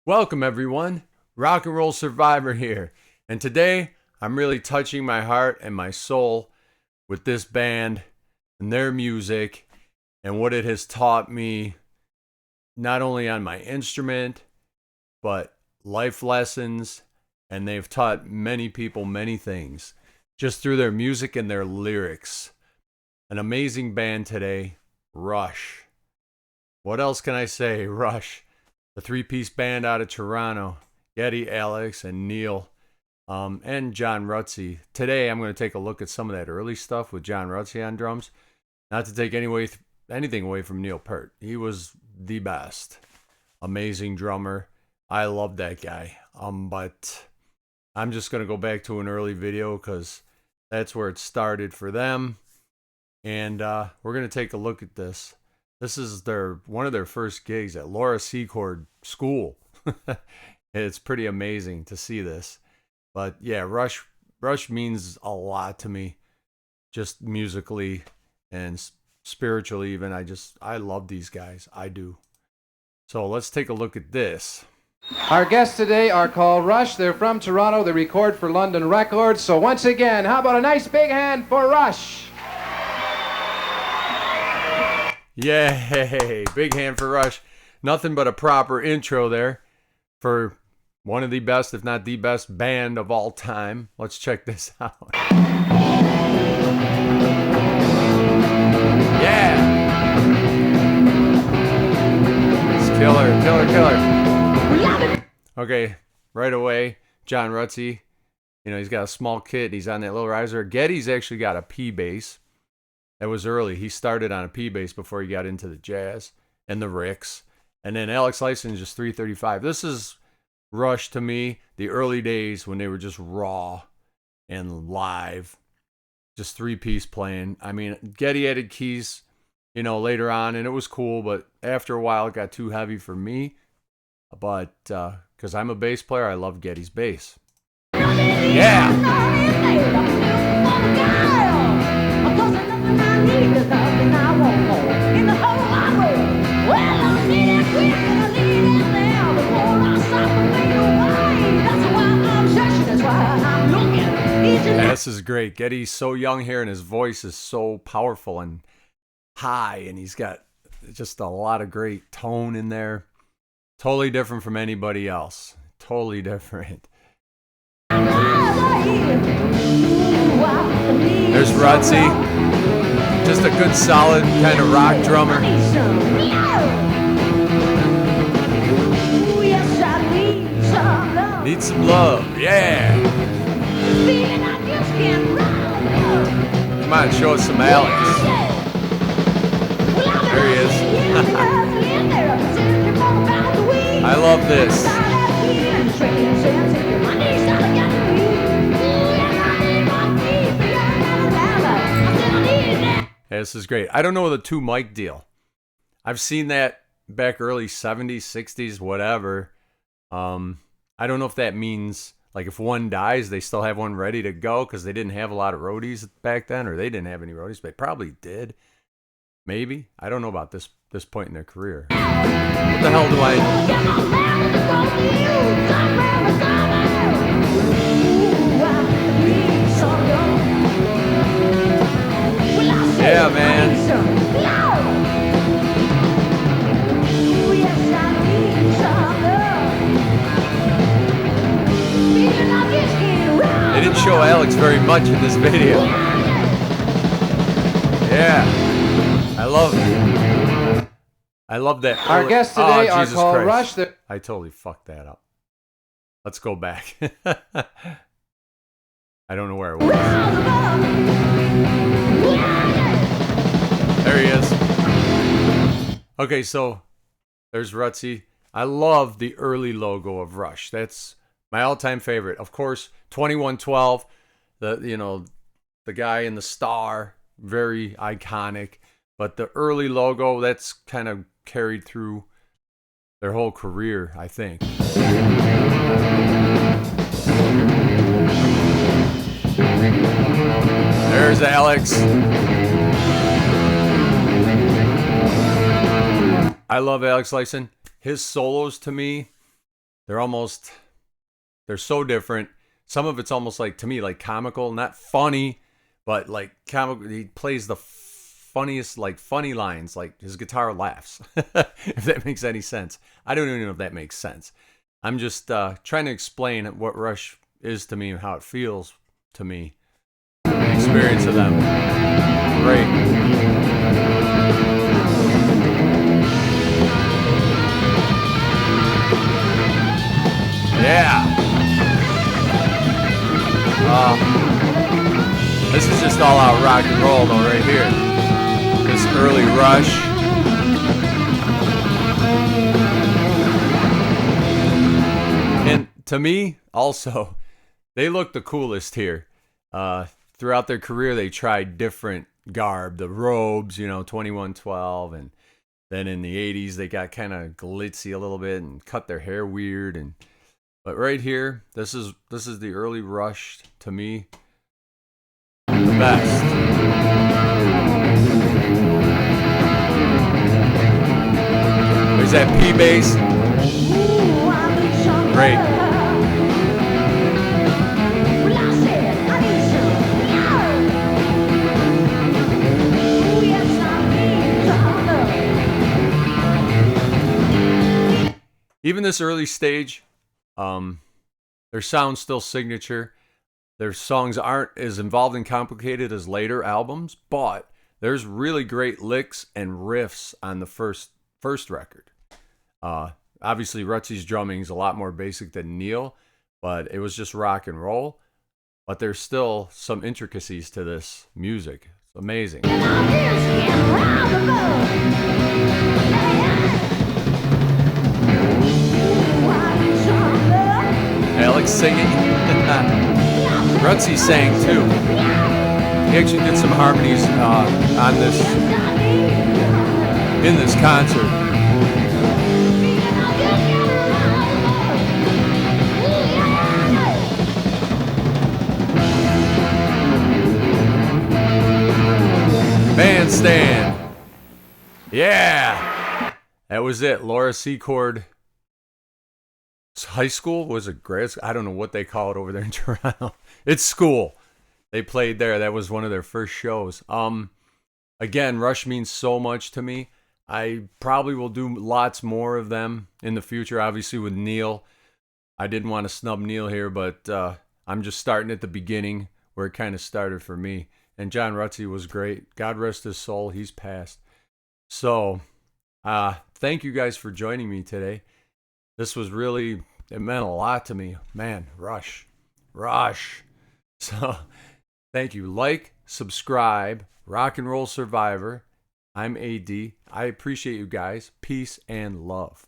Welcome everyone, Rock and Roll Survivor here, and today I'm really touching my heart and my soul with this band and their music and what it has taught me, not only on my instrument, but life lessons, and they've taught many people many things just through their music and their lyrics. An amazing band today, Rush. What else can I say? Rush. The three-piece band out of Toronto, Geddy, Alex, and Neil, and John Rutsey. Today, I'm going to take a look at some of that early stuff with John Rutsey on drums. Not to take anything away from Neil Peart. He was the best. Amazing drummer. I love that guy. But I'm just going to go back to an early video because that's where it started for them. And we're going to take a look at this. This is one of their first gigs at Laura Secord School. It's pretty amazing to see this. But yeah, Rush means a lot to me, just musically and spiritually even. I love these guys. I do. So let's take a look at this. Our guests today are called Rush. They're from Toronto. They record for London Records. So once again, how about a nice big hand for Rush? Yay! Big hand for Rush. Nothing but a proper intro there for one of the best, if not the best band of all time. Let's check this out. Yeah! It's killer. Okay, right away, John Rutsey. You know, he's got a small kit. He's on that little riser. Geddy's actually got a P bass. That was early. He started on a P bass before he got into the jazz and the Ricks. And then Alex Lifeson is just 335. This is Rush to me, the early days when they were just raw and live, just three-piece playing. I mean, Geddy added keys, later on, and it was cool, but after a while it got too heavy for me. But because I'm a bass player, I love Geddy's bass. Yeah! Yeah, this is great. Geddy's so young here, and his voice is so powerful and high, and he's got just a lot of great tone in there. Totally different from anybody else. Totally different. There's Rutsey. Just a good, solid kind of rock drummer. Need some love, yeah. Come on, show us some Alex. There he is. I love this. Yeah, this is great. I don't know the two mic deal. I've seen that back early 70s, 60s, whatever. I don't know if that means, like, if one dies, they still have one ready to go because they didn't have a lot of roadies back then, or they didn't have any roadies. They probably did. Maybe. I don't know about this point in their career. What the hell do I... Yeah, man. They didn't show Alex very much in this video. Yeah. I love that. Our guests today are called Rush. I totally fucked that up. Let's go back. I don't know where it was. There he is. Okay, so there's Rutsey. I love the early logo of Rush. That's my all-time favorite. Of course, 2112, the guy in the star, very iconic. But the early logo, that's kind of carried through their whole career, I think. There's Alex. I love Alex Lifeson. His solos to me they're so different. Some of it's almost like, to me, like comical, not funny, but like comical. He plays the funniest, like funny lines, like his guitar laughs, if that makes any sense. I don't even know if that makes sense. I'm just trying to explain what Rush is to me and how it feels to me. The experience of them. Great. Yeah. This is just all out rock and roll though right here. This early Rush. And to me, also, they look the coolest here. Throughout their career, they tried different garb, the robes, 2112, and then in the 80s, they got kind of glitzy a little bit and cut their hair weird. But right here, this is the early Rush to me. The best. There's that P bass. Great. Even this early stage, their sound's still signature. Their songs aren't as involved and complicated as later albums, but there's really great licks and riffs on the first record. Obviously, Rutsy's drumming is a lot more basic than Neil, but it was just rock and roll. But there's still some intricacies to this music. It's amazing. Alex singing. Rutsy sang too. He actually did some harmonies in this concert. Bandstand. Yeah. That was it. Laura Secord High School. Was it grad school? I don't know what they call it over there in Toronto. It's school. They played there. That was one of their first shows. Again, Rush means so much to me. I probably will do lots more of them in the future. Obviously with Neil. I didn't want to snub Neil here, but I'm just starting at the beginning where it kind of started for me. And John Rutsey was great. God rest his soul. He's passed. So, thank you guys for joining me today. This was really, it meant a lot to me. Man, Rush. So, thank you. Like, subscribe, Rock and Roll Survivor. I'm AD. I appreciate you guys. Peace and love.